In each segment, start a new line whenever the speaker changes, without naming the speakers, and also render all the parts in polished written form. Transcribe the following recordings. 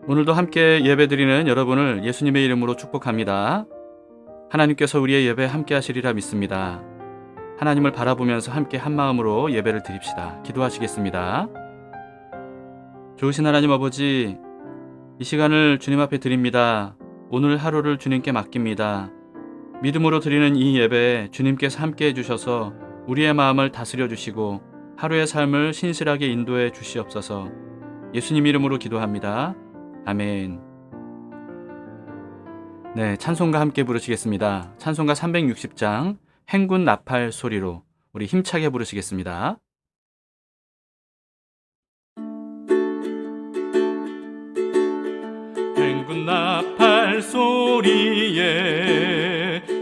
오늘도 함께 예배드리는 여러분을 예수님의 이름으로 축복합니다. 하나님께서 우리의 예배 함께 하시리라 믿습니다. 하나님을 바라보면서 함께 한마음으로 예배를 드립시다. 기도하시겠습니다. 좋으신 하나님 아버지, 이 시간을 주님 앞에 드립니다. 오늘 하루를 주님께 맡깁니다. 믿음으로 드리는 이 예배에 주님께서 함께 해주셔서 우리의 마음을 다스려 주시고 하루의 삶을 신실하게 인도해 주시옵소서. 예수님 이름으로 기도합니다. 아멘. 네, 찬송가 함께 부르시겠습니다. 찬송가 360장 행군 나팔 소리로 우리 힘차게 부르시겠습니다. 행군 나팔 소리에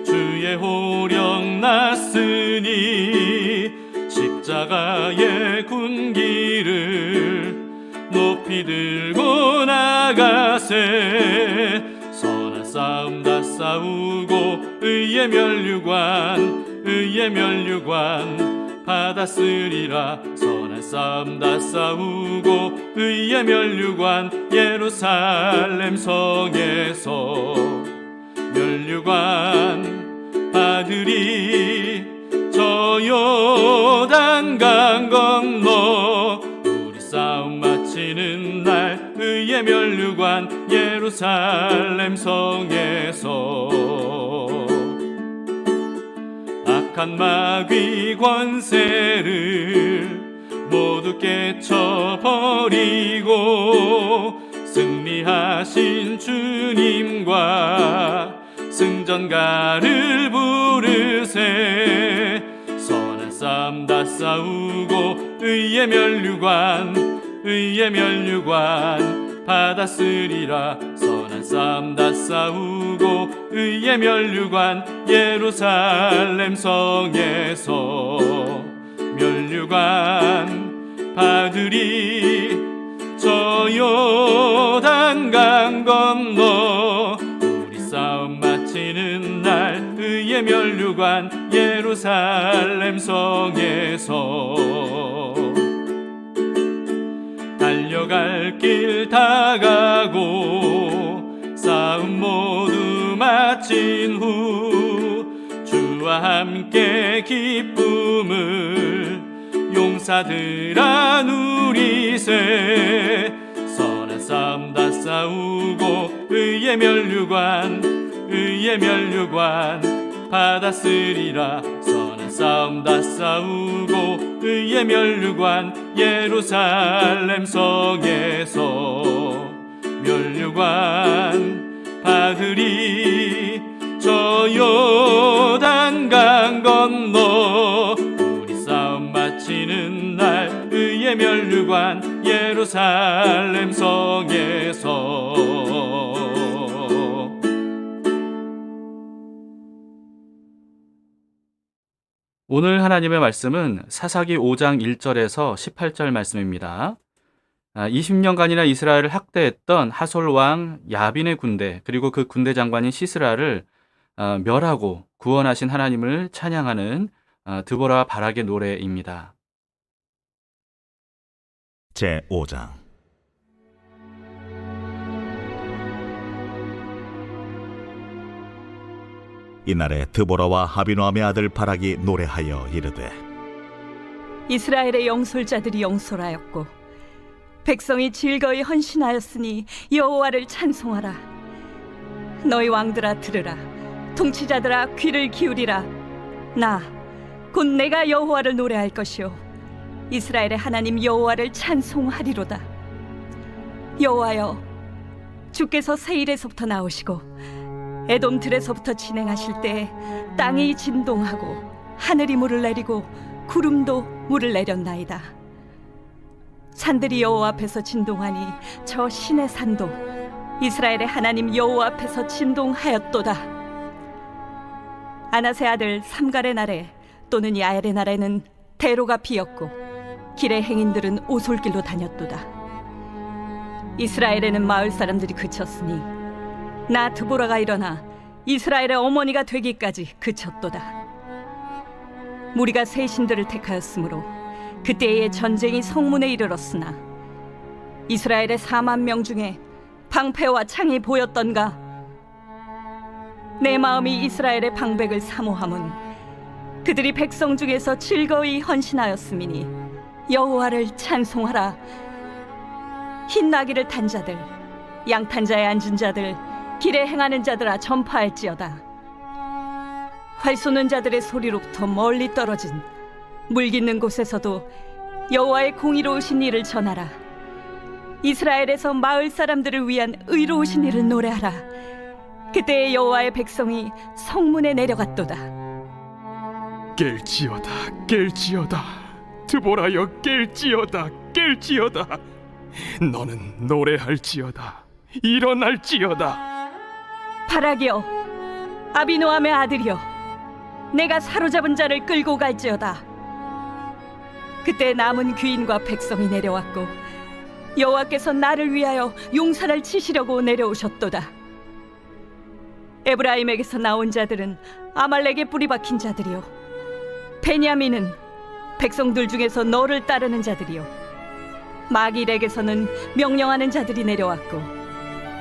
주의 호령 났으니 십자가의 군기를 높이 들고 나가세. 선한 싸움 다 싸우고 의의 면류관 받았으리라. 선한 싸움 다 싸우고 의의 면류관 예루살렘 성에서 면류관 받으리. 저 요단강 건너 우리 싸움 마치는 날 의의 면류관 예루살렘 성에서 악한 마귀 권세를 모두 깨쳐버리고 승리하신 주님과 승전가를 부르세. 선한 싸움 다 싸우고 의의 면류관 받았으리라. 선한 싸움 다 싸우고 의의 면류관 예루살렘 성에서 면류관 받으리. 저 요단강 건너 우리 싸움 마치는 날 의의 면류관 예루살렘 성에서 달려갈 길 다 가고 싸움 모두 마친 후 주와 함께 기쁨을 용사들아 누리세. 선한 싸움 다 싸우고 의의 면류관 받았으리라. 선한 싸움 다 싸우고 의의 면류관 예루살렘 성에서 면류관 받으리. 저 요단강 건너 우리 싸움 마치는 날 의의 면류관 예루살렘 성에서. 오늘 하나님의 말씀은 사사기 5장 1절에서 18절 말씀입니다. 20년간이나 이스라엘을 학대했던 하솔 왕 야빈의 군대, 그리고 그 군대 장관인 시스라를 멸하고 구원하신 하나님을 찬양하는 드보라 바락의 노래입니다.
제5장 이날에 드보라와 아비노함의 아들 바락이 노래하여 이르되,
이스라엘의 영솔자들이 영솔하였고 백성이 즐거이 헌신하였으니 여호와를 찬송하라. 너희 왕들아 들으라. 통치자들아 귀를 기울이라. 나 곧 내가 여호와를 노래할 것이요 이스라엘의 하나님 여호와를 찬송하리로다. 여호와여, 주께서 세일에서부터 나오시고 에돔 들에서부터 진행하실 때 땅이 진동하고 하늘이 물을 내리고 구름도 물을 내렸나이다. 산들이 여호와 앞에서 진동하니 저 신의 산도 이스라엘의 하나님 여호와 앞에서 진동하였도다. 아나세 아들 삼갈의 날에 또는 야엘의 날에는 대로가 비었고 길의 행인들은 오솔길로 다녔도다. 이스라엘에는 마을 사람들이 그쳤으니 나 드보라가 일어나 이스라엘의 어머니가 되기까지 그쳤도다. 무리가 새 신들을 택하였으므로 그때의 전쟁이 성문에 이르렀으나 이스라엘의 4만 명 중에 방패와 창이 보였던가? 내 마음이 이스라엘의 방백을 사모함은 그들이 백성 중에서 즐거이 헌신하였음이니 여호와를 찬송하라. 흰 나귀를 탄 자들, 양탄 자에 앉은 자들, 길에 행하는 자들아 전파할지어다. 활 쏘는 자들의 소리로부터 멀리 떨어진 물 깃는 곳에서도 여호와의 공의로우신 일을 전하라. 이스라엘에서 마을 사람들을 위한 의로우신 일을 노래하라. 그때 여호와의 백성이 성문에 내려갔도다.
깰지어다, 깰지어다. 드보라여, 깰지어다, 깰지어다. 너는 노래할지어다, 일어날지어다.
바락이여, 아비노함의 아들이여, 내가 사로잡은 자를 끌고 갈지어다. 그때 남은 귀인과 백성이 내려왔고 여호와께서 나를 위하여 용사를 치시려고 내려오셨도다. 에브라임에게서 나온 자들은 아말렉에 뿌리 박힌 자들이요, 베냐민은 백성들 중에서 너를 따르는 자들이요, 마길에게서는 명령하는 자들이 내려왔고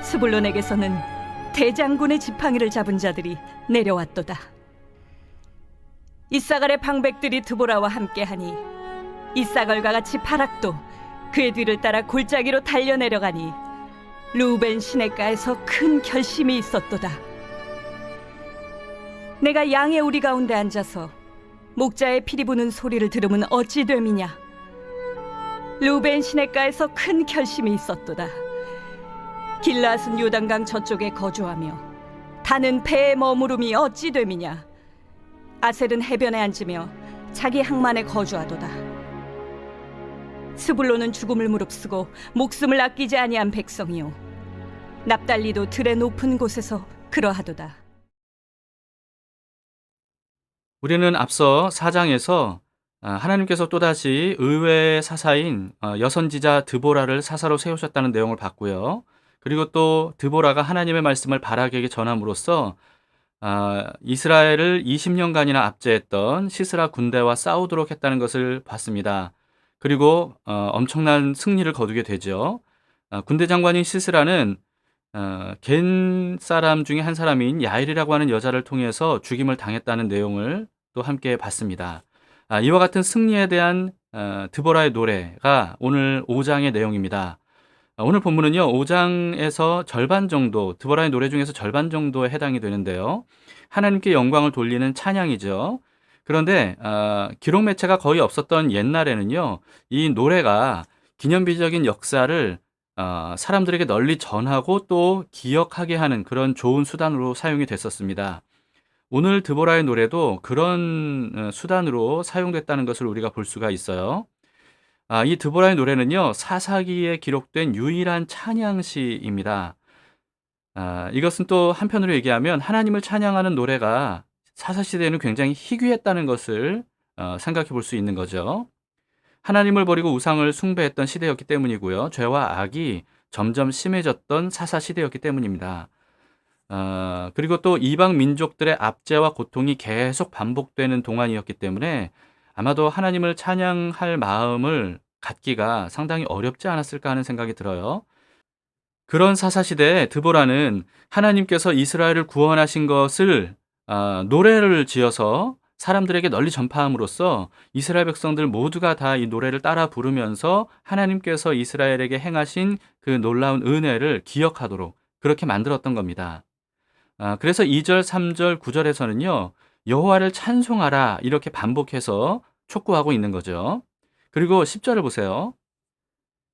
스불론에게서는 대장군의 지팡이를 잡은 자들이 내려왔도다. 이사갈의 방백들이 드보라와 함께하니 이사갈과 같이 바락도 그의 뒤를 따라 골짜기로 달려 내려가니 루벤 시냇가에서 큰 결심이 있었도다. 내가 양의 우리 가운데 앉아서 목자의 피리 부는 소리를 들으면 어찌 됨이냐? 루벤 시냇가에서 큰 결심이 있었도다. 길앗은 요단강 저쪽에 거주하며 다는 배에 머무름이 어찌 됨이냐? 아셀은 해변에 앉으며 자기 항만에 거주하도다. 스불론은 죽음을 무릅쓰고 목숨을 아끼지 아니한 백성이요, 납달리도 들의 높은 곳에서 그러하도다.
우리는 앞서 4장에서 하나님께서 또다시 의외의 사사인 여선지자 드보라를 사사로 세우셨다는 내용을 봤고요. 그리고 또 드보라가 하나님의 말씀을 바락에게 전함으로써 이스라엘을 20년간이나 압제했던 시스라 군대와 싸우도록 했다는 것을 봤습니다. 그리고 엄청난 승리를 거두게 되죠. 군대 장관인 시스라는 겐 사람 중에 한 사람인 야일이라고 하는 여자를 통해서 죽임을 당했다는 내용을 또 함께 봤습니다. 이와 같은 승리에 대한 드보라의 노래가 오늘 5장의 내용입니다. 오늘 본문은요, 5장에서 절반 정도, 드보라의 노래 중에서 절반 정도에 해당이 되는데요. 하나님께 영광을 돌리는 찬양이죠. 그런데 기록 매체가 거의 없었던 옛날에는요, 이 노래가 기념비적인 역사를 사람들에게 널리 전하고 또 기억하게 하는 그런 좋은 수단으로 사용이 됐었습니다. 오늘 드보라의 노래도 그런 수단으로 사용됐다는 것을 우리가 볼 수가 있어요. 이 드보라의 노래는요, 사사기에 기록된 유일한 찬양시입니다. 이것은 또 한편으로 얘기하면 하나님을 찬양하는 노래가 사사시대에는 굉장히 희귀했다는 것을 생각해 볼 수 있는 거죠. 하나님을 버리고 우상을 숭배했던 시대였기 때문이고요. 죄와 악이 점점 심해졌던 사사시대였기 때문입니다. 그리고 또 이방 민족들의 압제와 고통이 계속 반복되는 동안이었기 때문에 아마도 하나님을 찬양할 마음을 갖기가 상당히 어렵지 않았을까 하는 생각이 들어요. 그런 사사시대에 드보라는 하나님께서 이스라엘을 구원하신 것을 노래를 지어서 사람들에게 널리 전파함으로써 이스라엘 백성들 모두가 다 이 노래를 따라 부르면서 하나님께서 이스라엘에게 행하신 그 놀라운 은혜를 기억하도록 그렇게 만들었던 겁니다. 그래서 2절, 3절, 9절에서는요, 여호와를 찬송하라 이렇게 반복해서 촉구하고 있는 거죠. 그리고 10절을 보세요.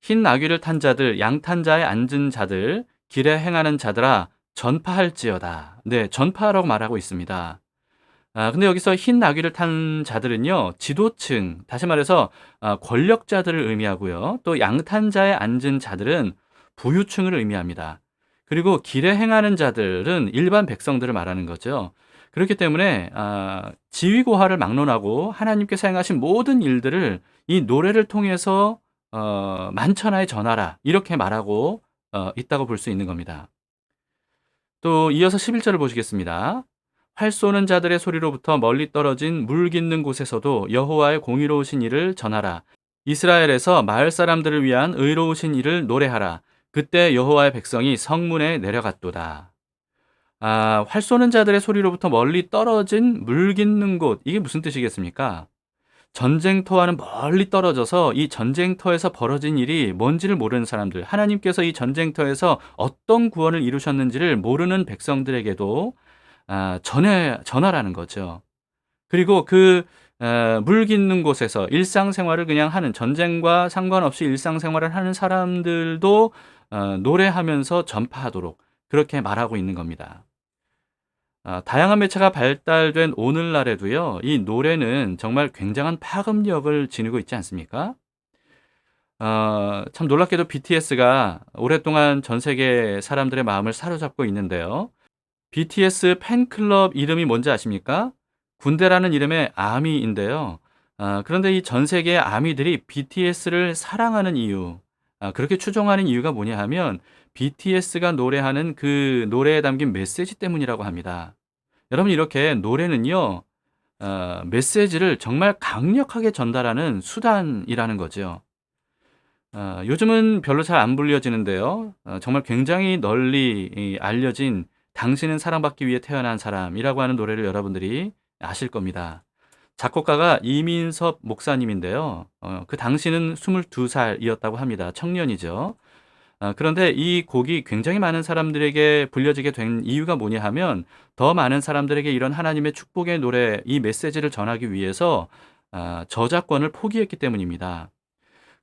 흰 나귀를 탄 자들, 양탄 자에 앉은 자들, 길에 행하는 자들아 전파할지어다. 네, 전파라고 말하고 있습니다. 근데 여기서 흰 나귀를 탄 자들은요, 지도층, 다시 말해서 권력자들을 의미하고요. 또 양탄 자에 앉은 자들은 부유층을 의미합니다. 그리고 길에 행하는 자들은 일반 백성들을 말하는 거죠. 그렇기 때문에 지위고하를 막론하고 하나님께서 행하신 모든 일들을 이 노래를 통해서 만천하에 전하라 이렇게 말하고 있다고 볼 수 있는 겁니다. 또 이어서 11절을 보시겠습니다. 활 쏘는 자들의 소리로부터 멀리 떨어진 물 깃는 곳에서도 여호와의 공의로우신 일을 전하라. 이스라엘에서 마을 사람들을 위한 의로우신 일을 노래하라. 그때 여호와의 백성이 성문에 내려갔도다. 활 쏘는 자들의 소리로부터 멀리 떨어진 물 깃는 곳, 이게 무슨 뜻이겠습니까? 전쟁터와는 멀리 떨어져서 이 전쟁터에서 벌어진 일이 뭔지를 모르는 사람들, 하나님께서 이 전쟁터에서 어떤 구원을 이루셨는지를 모르는 백성들에게도 전하라는 거죠. 그리고 물 깃는 곳에서 일상생활을 그냥 하는, 전쟁과 상관없이 일상생활을 하는 사람들도 노래하면서 전파하도록 그렇게 말하고 있는 겁니다. 다양한 매체가 발달된 오늘날에도요, 이 노래는 정말 굉장한 파급력을 지니고 있지 않습니까? 참 놀랍게도 BTS가 오랫동안 전 세계 사람들의 마음을 사로잡고 있는데요. BTS 팬클럽 이름이 뭔지 아십니까? 군대라는 이름의 아미인데요. 그런데 이 전 세계의 아미들이 BTS를 사랑하는 이유, 그렇게 추종하는 이유가 뭐냐 하면 BTS가 노래하는 그 노래에 담긴 메시지 때문이라고 합니다. 여러분, 이렇게 노래는요, 메시지를 정말 강력하게 전달하는 수단이라는 거죠. 요즘은 별로 잘 안 불려지는데요. 정말 굉장히 널리 알려진 당신은 사랑받기 위해 태어난 사람이라고 하는 노래를 여러분들이 아실 겁니다. 작곡가가 이민섭 목사님인데요. 그 당시는 22살이었다고 합니다. 청년이죠. 그런데 이 곡이 굉장히 많은 사람들에게 불려지게 된 이유가 뭐냐 하면 더 많은 사람들에게 이런 하나님의 축복의 노래, 이 메시지를 전하기 위해서 저작권을 포기했기 때문입니다.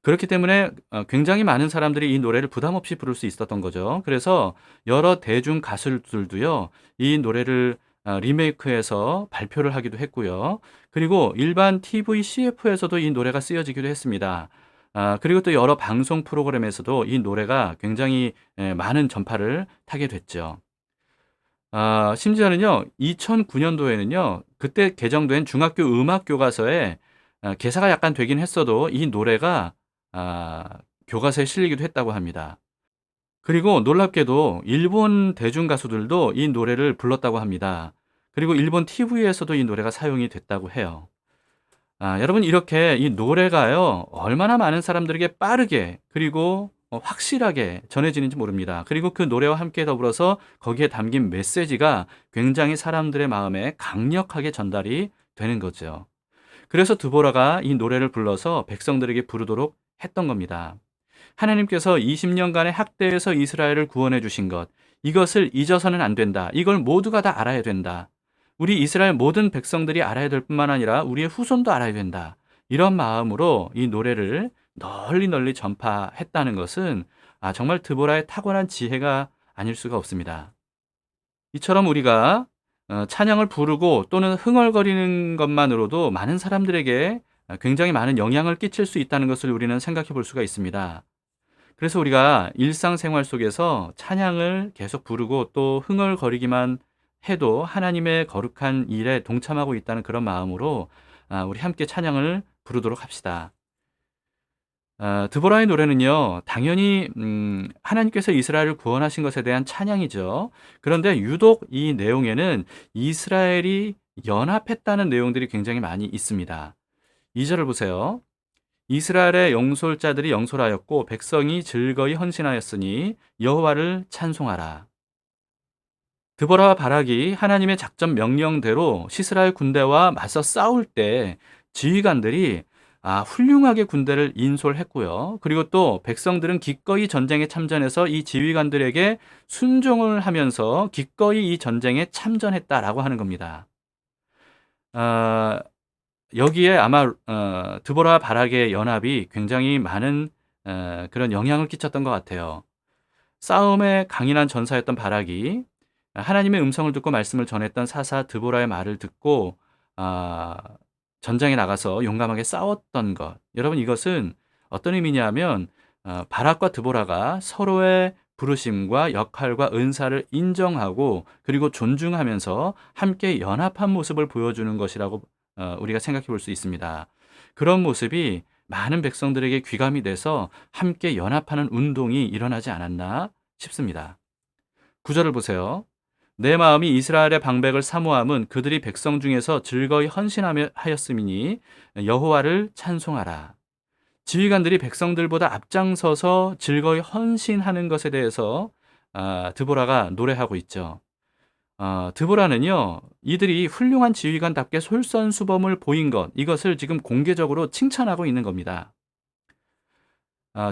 그렇기 때문에 굉장히 많은 사람들이 이 노래를 부담 없이 부를 수 있었던 거죠. 그래서 여러 대중 가수들도요, 이 노래를 리메이크해서 발표를 하기도 했고요. 그리고 일반 TV CF에서도 이 노래가 쓰여지기도 했습니다. 그리고 또 여러 방송 프로그램에서도 이 노래가 굉장히 많은 전파를 타게 됐죠. 심지어는요, 2009년도에는요, 그때 개정된 중학교 음악 교과서에 개사가 약간 되긴 했어도 이 노래가 교과서에 실리기도 했다고 합니다. 그리고 놀랍게도 일본 대중 가수들도 이 노래를 불렀다고 합니다. 그리고 일본 TV에서도 이 노래가 사용이 됐다고 해요. 여러분, 이렇게 이 노래가요, 얼마나 많은 사람들에게 빠르게 그리고 확실하게 전해지는지 모릅니다. 그리고 그 노래와 함께 더불어서 거기에 담긴 메시지가 굉장히 사람들의 마음에 강력하게 전달이 되는 거죠. 그래서 드보라가 이 노래를 불러서 백성들에게 부르도록 했던 겁니다. 하나님께서 20년간의 학대에서 이스라엘을 구원해 주신 것, 이것을 잊어서는 안 된다. 이걸 모두가 다 알아야 된다. 우리 이스라엘 모든 백성들이 알아야 될 뿐만 아니라 우리의 후손도 알아야 된다. 이런 마음으로 이 노래를 널리 널리 전파했다는 것은 정말 드보라의 타고난 지혜가 아닐 수가 없습니다. 이처럼 우리가 찬양을 부르고 또는 흥얼거리는 것만으로도 많은 사람들에게 굉장히 많은 영향을 끼칠 수 있다는 것을 우리는 생각해 볼 수가 있습니다. 그래서 우리가 일상생활 속에서 찬양을 계속 부르고 또 흥얼거리기만 해도 하나님의 거룩한 일에 동참하고 있다는 그런 마음으로 우리 함께 찬양을 부르도록 합시다. 드보라의 노래는요, 당연히 하나님께서 이스라엘을 구원하신 것에 대한 찬양이죠. 그런데 유독 이 내용에는 이스라엘이 연합했다는 내용들이 굉장히 많이 있습니다. 2절을 보세요. 이스라엘의 영솔자들이 영솔하였고 백성이 즐거이 헌신하였으니 여호와를 찬송하라. 드보라와 바락이 하나님의 작전 명령대로 시스라엘 군대와 맞서 싸울 때 지휘관들이 훌륭하게 군대를 인솔했고요. 그리고 또 백성들은 기꺼이 전쟁에 참전해서 이 지휘관들에게 순종을 하면서 기꺼이 이 전쟁에 참전했다라고 하는 겁니다. 여기에 아마 드보라와 바락의 연합이 굉장히 많은 그런 영향을 끼쳤던 것 같아요. 싸움에 강인한 전사였던 바락이 하나님의 음성을 듣고 말씀을 전했던 사사 드보라의 말을 듣고 전장에 나가서 용감하게 싸웠던 것. 여러분, 이것은 어떤 의미냐면 바락과 드보라가 서로의 부르심과 역할과 은사를 인정하고 그리고 존중하면서 함께 연합한 모습을 보여주는 것이라고 우리가 생각해 볼 수 있습니다. 그런 모습이 많은 백성들에게 귀감이 돼서 함께 연합하는 운동이 일어나지 않았나 싶습니다. 9절을 보세요. 내 마음이 이스라엘의 방백을 사모함은 그들이 백성 중에서 즐거이 헌신하였음이니 여호와를 찬송하라. 지휘관들이 백성들보다 앞장서서 즐거이 헌신하는 것에 대해서 드보라가 노래하고 있죠. 드보라는요, 이들이 훌륭한 지휘관답게 솔선수범을 보인 것, 이것을 지금 공개적으로 칭찬하고 있는 겁니다.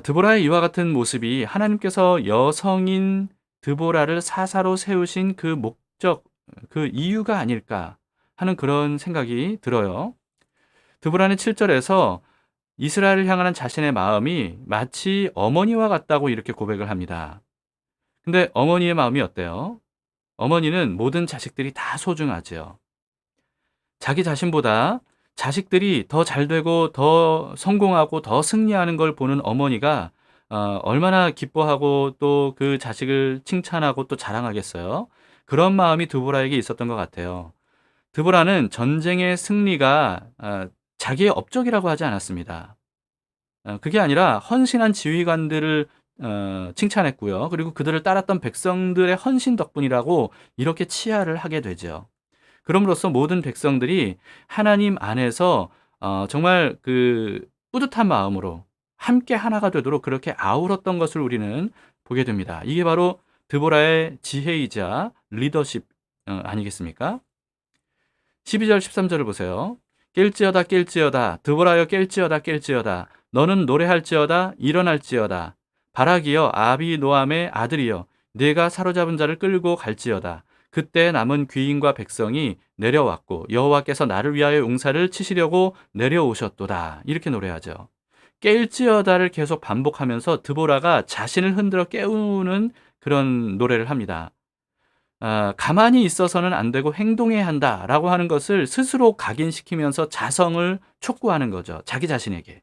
드보라의 이와 같은 모습이 하나님께서 여성인 드보라를 사사로 세우신 그 목적, 그 이유가 아닐까 하는 그런 생각이 들어요. 드보라는 7절에서 이스라엘을 향하는 자신의 마음이 마치 어머니와 같다고 이렇게 고백을 합니다. 근데 어머니의 마음이 어때요? 어머니는 모든 자식들이 다 소중하죠. 자기 자신보다 자식들이 더 잘되고 더 성공하고 더 승리하는 걸 보는 어머니가 얼마나 기뻐하고 또 그 자식을 칭찬하고 또 자랑하겠어요. 그런 마음이 드보라에게 있었던 것 같아요. 드보라는 전쟁의 승리가 자기의 업적이라고 하지 않았습니다. 그게 아니라 헌신한 지휘관들을 칭찬했고요. 그리고 그들을 따랐던 백성들의 헌신 덕분이라고 이렇게 치하를 하게 되죠. 그럼으로써 모든 백성들이 하나님 안에서 정말 그 뿌듯한 마음으로 함께 하나가 되도록 그렇게 아울었던 것을 우리는 보게 됩니다. 이게 바로 드보라의 지혜이자 리더십 아니겠습니까? 12절 13절을 보세요. 깰지어다 깰지어다 드보라여 깰지어다 너는 노래할지어다 일어날지어다 바라기여 아비노함의 아들이여 네가 사로잡은 자를 끌고 갈지어다. 그때 남은 귀인과 백성이 내려왔고 여호와께서 나를 위하여 용사를 치시려고 내려오셨도다. 이렇게 노래하죠. 깰지어다를 계속 반복하면서 드보라가 자신을 흔들어 깨우는 그런 노래를 합니다. 가만히 있어서는 안 되고 행동해야 한다라고 하는 것을 스스로 각인시키면서 자성을 촉구하는 거죠. 자기 자신에게.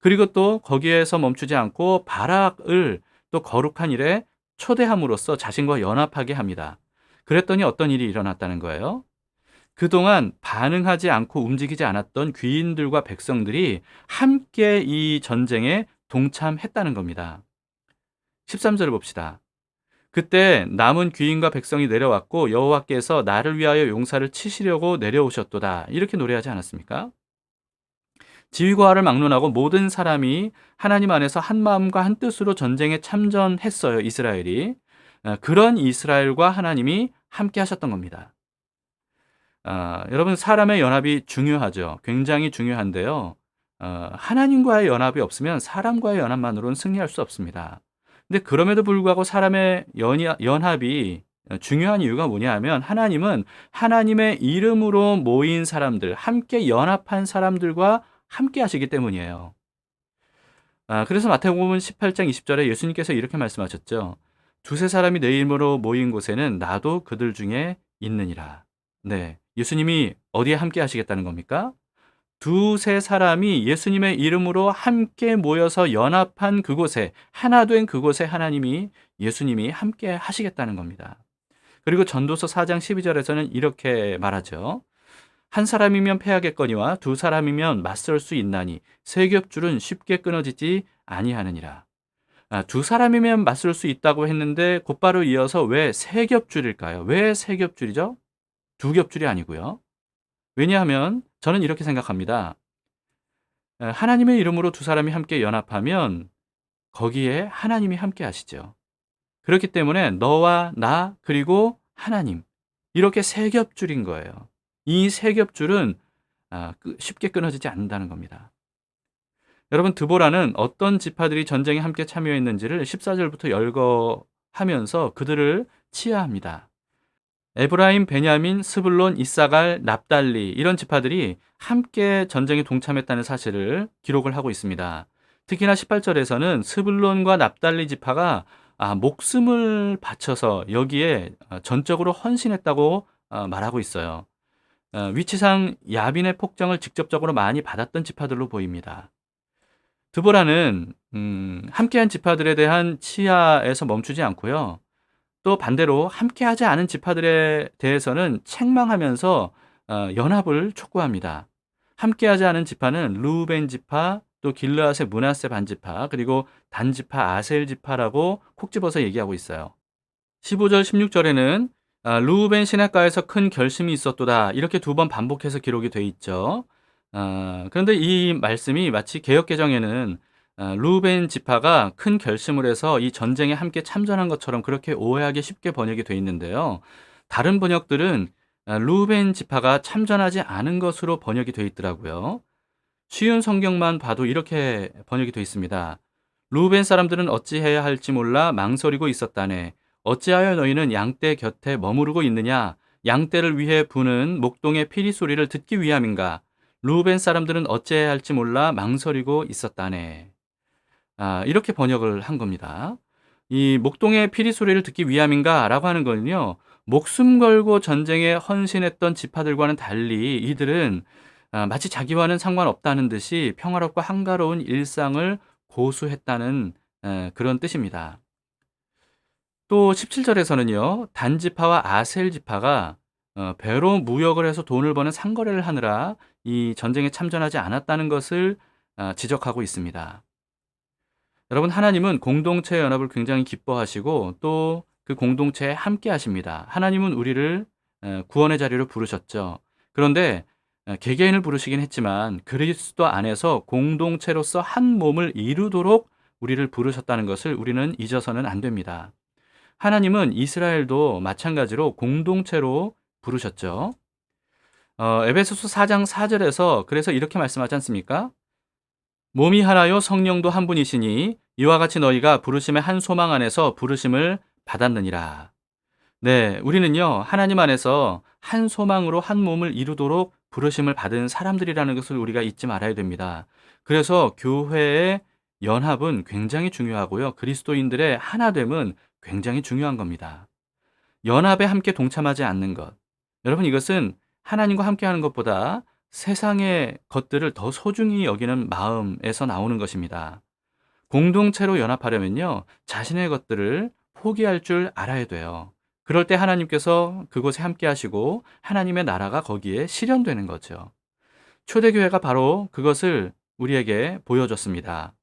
그리고 또 거기에서 멈추지 않고 바락을 또 거룩한 일에 초대함으로써 자신과 연합하게 합니다. 그랬더니 어떤 일이 일어났다는 거예요? 그동안 반응하지 않고 움직이지 않았던 귀인들과 백성들이 함께 이 전쟁에 동참했다는 겁니다. 13절을 봅시다. 그때 남은 귀인과 백성이 내려왔고 여호와께서 나를 위하여 용사를 치시려고 내려오셨도다. 이렇게 노래하지 않았습니까? 지휘과를 막론하고 모든 사람이 하나님 안에서 한 마음과 한 뜻으로 전쟁에 참전했어요. 이스라엘이. 그런 이스라엘과 하나님이 함께 하셨던 겁니다. 여러분 사람의 연합이 중요하죠. 굉장히 중요한데요. 하나님과의 연합이 없으면 사람과의 연합만으로는 승리할 수 없습니다. 근데 그럼에도 불구하고 사람의 연합이 중요한 이유가 뭐냐 하면 하나님은 하나님의 이름으로 모인 사람들, 함께 연합한 사람들과 함께 하시기 때문이에요. 그래서 마태복음 18장 20절에 예수님께서 이렇게 말씀하셨죠. 두세 사람이 내 이름으로 모인 곳에는 나도 그들 중에 있느니라. 네, 예수님이 어디에 함께 하시겠다는 겁니까? 두세 사람이 예수님의 이름으로 함께 모여서 연합한 그곳에, 하나 된 그곳에 하나님이, 예수님이 함께 하시겠다는 겁니다. 그리고 전도서 4장 12절에서는 이렇게 말하죠. 한 사람이면 패하겠거니와 두 사람이면 맞설 수 있나니 세 겹줄은 쉽게 끊어지지 아니하느니라. 두 사람이면 맞설 수 있다고 했는데 곧바로 이어서 왜 세 겹줄일까요? 왜 세 겹줄이죠? 두 겹줄이 아니고요. 왜냐하면 저는 이렇게 생각합니다. 하나님의 이름으로 두 사람이 함께 연합하면 거기에 하나님이 함께 하시죠. 그렇기 때문에 너와 나 그리고 하나님 이렇게 세 겹줄인 거예요. 이 세 겹줄은 쉽게 끊어지지 않는다는 겁니다. 여러분 드보라는 어떤 지파들이 전쟁에 함께 참여했는지를 14절부터 열거하면서 그들을 치하합니다. 에브라임, 베냐민, 스불론, 이사갈, 납달리 이런 지파들이 함께 전쟁에 동참했다는 사실을 기록을 하고 있습니다. 특히나 18절에서는 스불론과 납달리 지파가 목숨을 바쳐서 여기에 전적으로 헌신했다고 말하고 있어요. 위치상 야빈의 폭정을 직접적으로 많이 받았던 지파들로 보입니다. 드보라는 함께한 지파들에 대한 치하에서 멈추지 않고요. 또 반대로 함께하지 않은 지파들에 대해서는 책망하면서 연합을 촉구합니다. 함께하지 않은 지파는 르우벤 지파, 또 길르앗의 므낫세 반지파, 그리고 단 지파 아셀 지파라고 콕 집어서 얘기하고 있어요. 15절 16절에는 르우벤 시냇가에서 큰 결심이 있었도다 이렇게 두 번 반복해서 기록이 돼 있죠. 그런데 이 말씀이 마치 개역개정에는 루벤 지파가 큰 결심을 해서 이 전쟁에 함께 참전한 것처럼 그렇게 오해하기 쉽게 번역이 돼 있는데요. 다른 번역들은 루벤 지파가 참전하지 않은 것으로 번역이 돼 있더라고요. 쉬운 성경만 봐도 이렇게 번역이 돼 있습니다. 루벤 사람들은 어찌해야 할지 몰라 망설이고 있었다네. 어찌하여 너희는 양떼 곁에 머무르고 있느냐? 양떼를 위해 부는 목동의 피리 소리를 듣기 위함인가? 루벤 사람들은 어찌해야 할지 몰라 망설이고 있었다네. 이렇게 번역을 한 겁니다. 이 목동의 피리 소리를 듣기 위함인가라고 하는 거는요. 목숨 걸고 전쟁에 헌신했던 지파들과는 달리 이들은 마치 자기와는 상관없다는 듯이 평화롭고 한가로운 일상을 고수했다는 그런 뜻입니다. 또 17절에서는요. 단지파와 아셀 지파가 배로 무역을 해서 돈을 버는 상거래를 하느라 이 전쟁에 참전하지 않았다는 것을 지적하고 있습니다. 여러분, 하나님은 공동체 연합을 굉장히 기뻐하시고 또 그 공동체에 함께 하십니다. 하나님은 우리를 구원의 자리로 부르셨죠. 그런데 개개인을 부르시긴 했지만 그리스도 안에서 공동체로서 한 몸을 이루도록 우리를 부르셨다는 것을 우리는 잊어서는 안 됩니다. 하나님은 이스라엘도 마찬가지로 공동체로 부르셨죠. 에베소서 4장 4절에서 그래서 이렇게 말씀하지 않습니까? 몸이 하나요 성령도 한 분이시니 이와 같이 너희가 부르심의 한 소망 안에서 부르심을 받았느니라. 네, 우리는요 하나님 안에서 한 소망으로 한 몸을 이루도록 부르심을 받은 사람들이라는 것을 우리가 잊지 말아야 됩니다. 그래서 교회의 연합은 굉장히 중요하고요. 그리스도인들의 하나됨은 굉장히 중요한 겁니다. 연합에 함께 동참하지 않는 것. 여러분, 이것은 하나님과 함께하는 것보다 세상의 것들을 더 소중히 여기는 마음에서 나오는 것입니다. 공동체로 연합하려면요, 자신의 것들을 포기할 줄 알아야 돼요. 그럴 때 하나님께서 그곳에 함께 하시고 하나님의 나라가 거기에 실현되는 거죠. 초대교회가 바로 그것을 우리에게 보여줬습니다.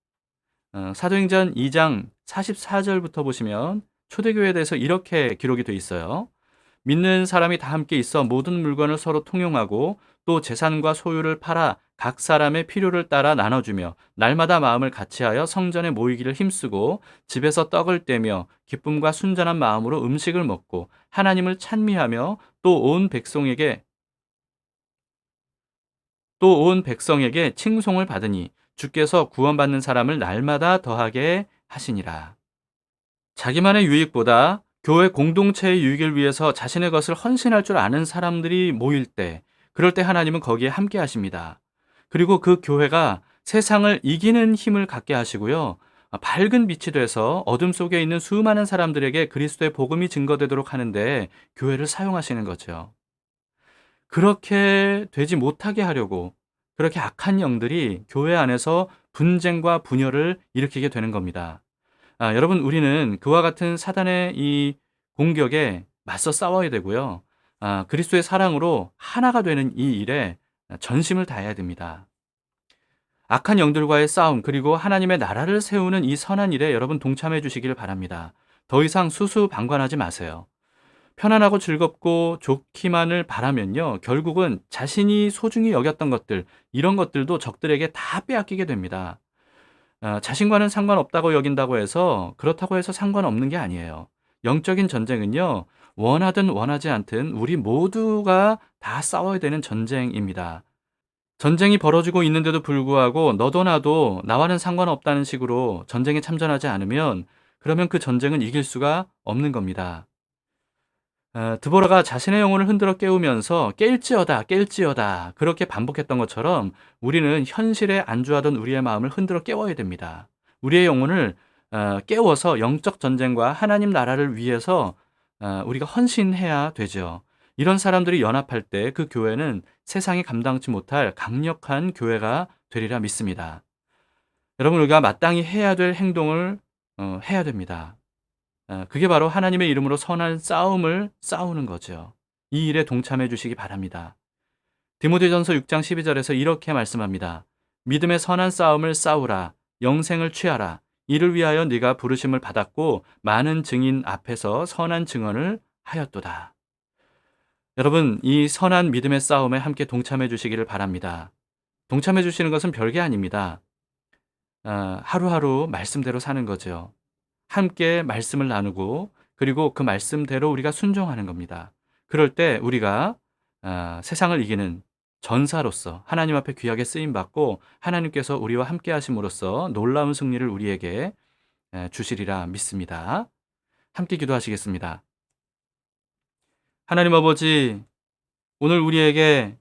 사도행전 2장 44절부터 보시면 초대교회에 대해서 이렇게 기록이 돼 있어요. 믿는 사람이 다 함께 있어 모든 물건을 서로 통용하고 또 재산과 소유를 팔아 각 사람의 필요를 따라 나눠주며 날마다 마음을 같이하여 성전에 모이기를 힘쓰고 집에서 떡을 떼며 기쁨과 순전한 마음으로 음식을 먹고 하나님을 찬미하며 또 온 백성에게 칭송을 받으니 주께서 구원받는 사람을 날마다 더하게 하시니라. 자기만의 유익보다 교회 공동체의 유익을 위해서 자신의 것을 헌신할 줄 아는 사람들이 모일 때, 그럴 때 하나님은 거기에 함께 하십니다. 그리고 그 교회가 세상을 이기는 힘을 갖게 하시고요. 밝은 빛이 돼서 어둠 속에 있는 수많은 사람들에게 그리스도의 복음이 증거되도록 하는데 교회를 사용하시는 거죠. 그렇게 되지 못하게 하려고 그렇게 악한 영들이 교회 안에서 분쟁과 분열을 일으키게 되는 겁니다. 여러분, 우리는 그와 같은 사단의 이 공격에 맞서 싸워야 되고요. 그리스도의 사랑으로 하나가 되는 이 일에 전심을 다해야 됩니다. 악한 영들과의 싸움, 그리고 하나님의 나라를 세우는 이 선한 일에 여러분 동참해 주시길 바랍니다. 더 이상 수수방관하지 마세요. 편안하고 즐겁고 좋기만을 바라면요, 결국은 자신이 소중히 여겼던 것들, 이런 것들도 적들에게 다 빼앗기게 됩니다. 자신과는 상관없다고 여긴다고 해서 그렇다고 해서 상관없는 게 아니에요. 영적인 전쟁은요, 원하든 원하지 않든 우리 모두가 다 싸워야 되는 전쟁입니다. 전쟁이 벌어지고 있는데도 불구하고 너도 나도 나와는 상관없다는 식으로 전쟁에 참전하지 않으면 그러면 그 전쟁은 이길 수가 없는 겁니다. 드보라가 자신의 영혼을 흔들어 깨우면서 깰지어다 그렇게 반복했던 것처럼 우리는 현실에 안주하던 우리의 마음을 흔들어 깨워야 됩니다. 우리의 영혼을 깨워서 영적 전쟁과 하나님 나라를 위해서 우리가 헌신해야 되죠. 이런 사람들이 연합할 때 그 교회는 세상이 감당치 못할 강력한 교회가 되리라 믿습니다. 여러분, 우리가 마땅히 해야 될 행동을 해야 됩니다. 그게 바로 하나님의 이름으로 선한 싸움을 싸우는 거죠. 이 일에 동참해 주시기 바랍니다. 디모데전서 6장 12절에서 이렇게 말씀합니다. 믿음의 선한 싸움을 싸우라. 영생을 취하라. 이를 위하여 네가 부르심을 받았고 많은 증인 앞에서 선한 증언을 하였도다. 여러분, 이 선한 믿음의 싸움에 함께 동참해 주시기를 바랍니다. 동참해 주시는 것은 별게 아닙니다. 하루하루 말씀대로 사는 거죠. 함께 말씀을 나누고 그리고 그 말씀대로 우리가 순종하는 겁니다. 그럴 때 우리가 세상을 이기는 전사로서 하나님 앞에 귀하게 쓰임 받고 하나님께서 우리와 함께 하심으로써 놀라운 승리를 우리에게 주시리라 믿습니다. 함께 기도하시겠습니다. 하나님 아버지, 오늘 우리에게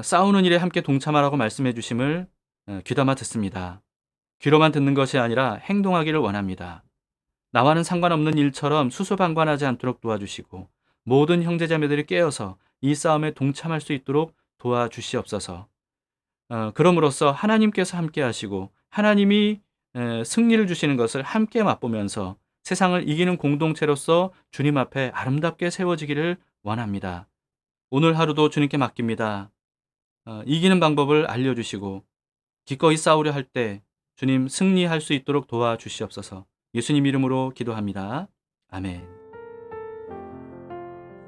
싸우는 일에 함께 동참하라고 말씀해 주심을 귀담아 듣습니다. 귀로만 듣는 것이 아니라 행동하기를 원합니다. 나와는 상관없는 일처럼 수수방관하지 않도록 도와주시고 모든 형제자매들이 깨어서 이 싸움에 동참할 수 있도록 도와주시옵소서. 그럼으로써 하나님께서 함께 하시고 하나님이 승리를 주시는 것을 함께 맛보면서 세상을 이기는 공동체로서 주님 앞에 아름답게 세워지기를 원합니다. 오늘 하루도 주님께 맡깁니다. 이기는 방법을 알려주시고 기꺼이 싸우려 할 때 주님 승리할 수 있도록 도와주시옵소서. 예수님 이름으로 기도합니다. 아멘.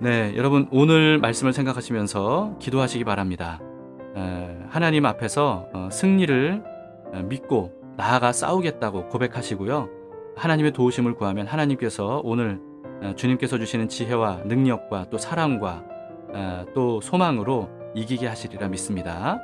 네, 여러분 오늘 말씀을 생각하시면서 기도하시기 바랍니다. 하나님 앞에서 승리를 믿고 나아가 싸우겠다고 고백하시고요. 하나님의 도우심을 구하면 하나님께서 오늘 주님께서 주시는 지혜와 능력과 또 사랑과 또 소망으로 이기게 하시리라 믿습니다.